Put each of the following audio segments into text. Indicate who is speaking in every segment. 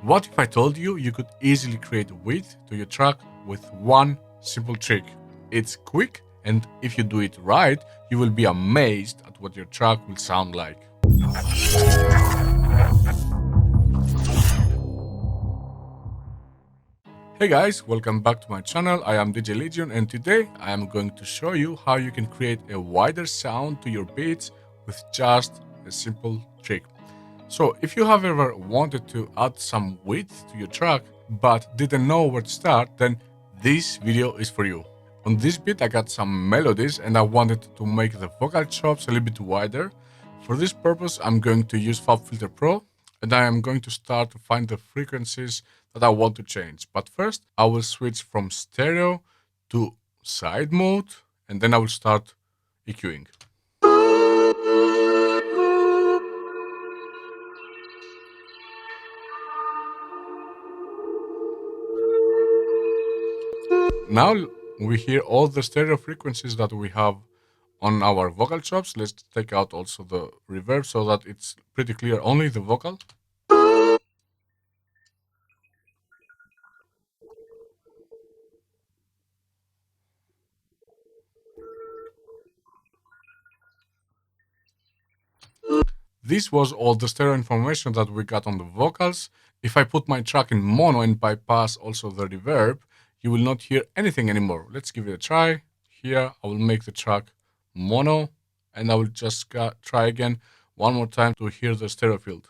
Speaker 1: What if I told you you could easily create width to your track with one simple trick? It's quick, and if you do it right, you will be amazed at what your track will sound like. Hey guys, welcome back to my channel. I am DJ Legion, and today I am going to show you how you can create a wider sound to your beats with just a simple trick. So if you have ever wanted to add some width to your track but didn't know where to start, then this video is for you. On this beat I got some melodies and I wanted to make the vocal chops a little bit wider. For this purpose I'm going to use FabFilter Pro and I am going to start to find the frequencies that I want to change. But first I will switch from stereo to side mode and then I will start EQing. Now we hear all the stereo frequencies that we have on our vocal chops. Let's take out also the reverb so that it's pretty clear only the vocal. This was all the stereo information that we got on the vocals. If I put my track in mono and bypass also the reverb, you will not hear anything anymore. Let's give it a try. Here I will make the track mono and I will just try again one more time to hear the stereo field.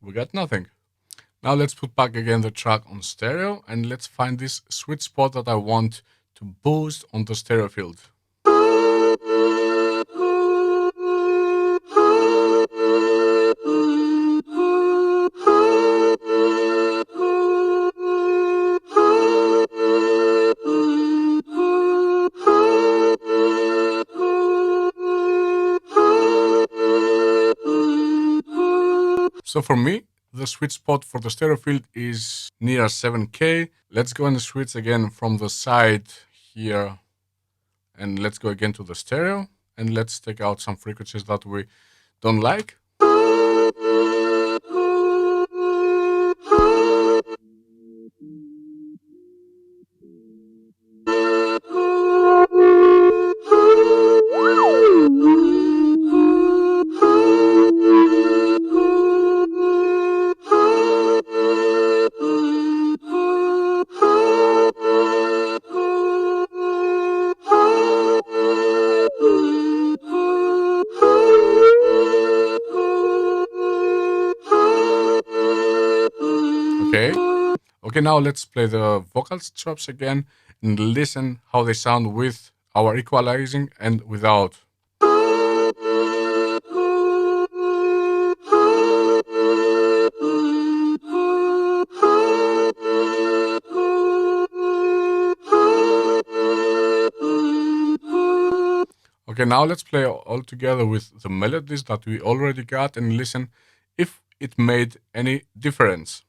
Speaker 1: We got nothing. Now let's put back again the track on stereo and let's find this sweet spot that I want to boost on the stereo field. So for me, the sweet spot for the stereo field is near 7K. Let's go and switch again from the side here and let's go again to the stereo and let's take out some frequencies that we don't like. Okay, now let's play the vocals chops again and listen how they sound with our equalizing and without. Okay, now let's play all together with the melodies that we already got and listen if it made any difference.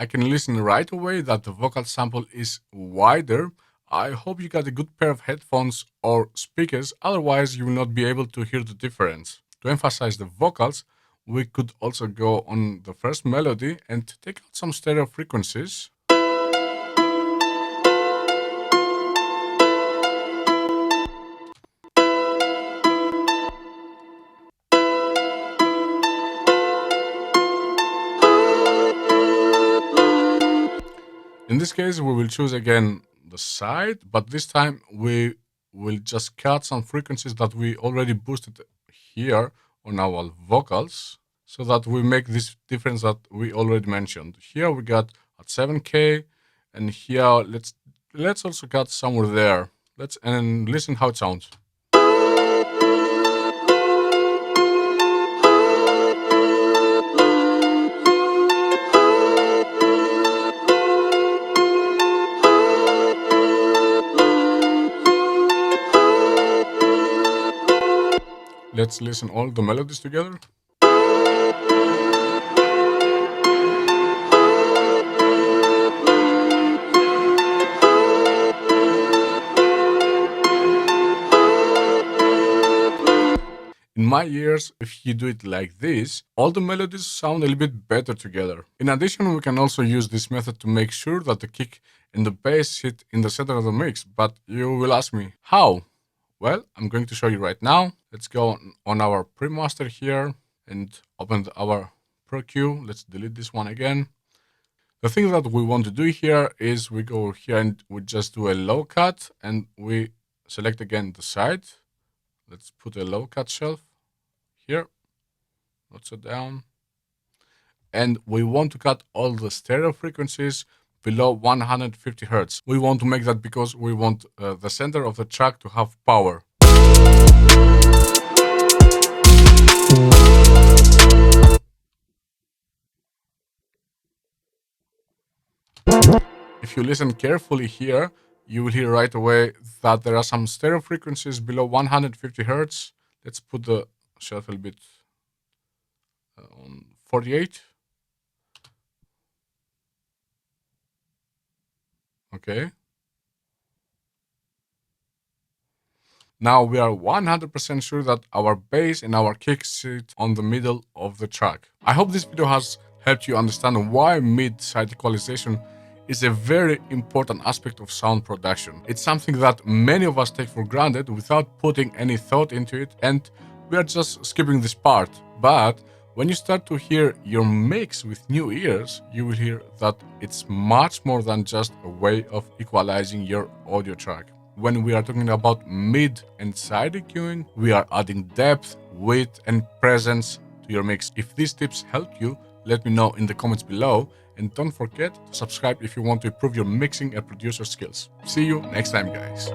Speaker 1: I can listen right away that the vocal sample is wider. I hope you got a good pair of headphones or speakers, otherwise you will not be able to hear the difference. To emphasize the vocals, we could also go on the first melody and take out some stereo frequencies. In this case, we will choose again the side, but this time we will just cut some frequencies that we already boosted here on our vocals so that we make this difference that we already mentioned. Here we got at 7K and here let's also cut somewhere there. And listen how it sounds. Let's listen all the melodies together. In my ears, if you do it like this, all the melodies sound a little bit better together. In addition, we can also use this method to make sure that the kick and the bass hit in the center of the mix. But you will ask me, how? Well, I'm going to show you right now. Let's go on our pre-master here and open our Pro Q. Let's delete this one again. The thing that we want to do here is we go here and we just do a low cut and we select again the side. Let's put a low cut shelf here, not so down. And we want to cut all the stereo frequencies below 150 Hertz. We want to make that because we want the center of the track to have power. If you listen carefully here, you will hear right away that there are some stereo frequencies below 150 Hertz. Let's put the shelf a little bit on 48. Okay. Now we are 100% sure that our bass and our kick sit on the middle of the track. I hope this video has helped you understand why mid-side equalization is a very important aspect of sound production. It's something that many of us take for granted without putting any thought into it, and we are just skipping this part. But when you start to hear your mix with new ears, you will hear that it's much more than just a way of equalizing your audio track. When we are talking about mid and side EQing, we are adding depth, width, and presence to your mix. If these tips helped you, let me know in the comments below, and don't forget to subscribe if you want to improve your mixing and producer skills. See you next time, guys.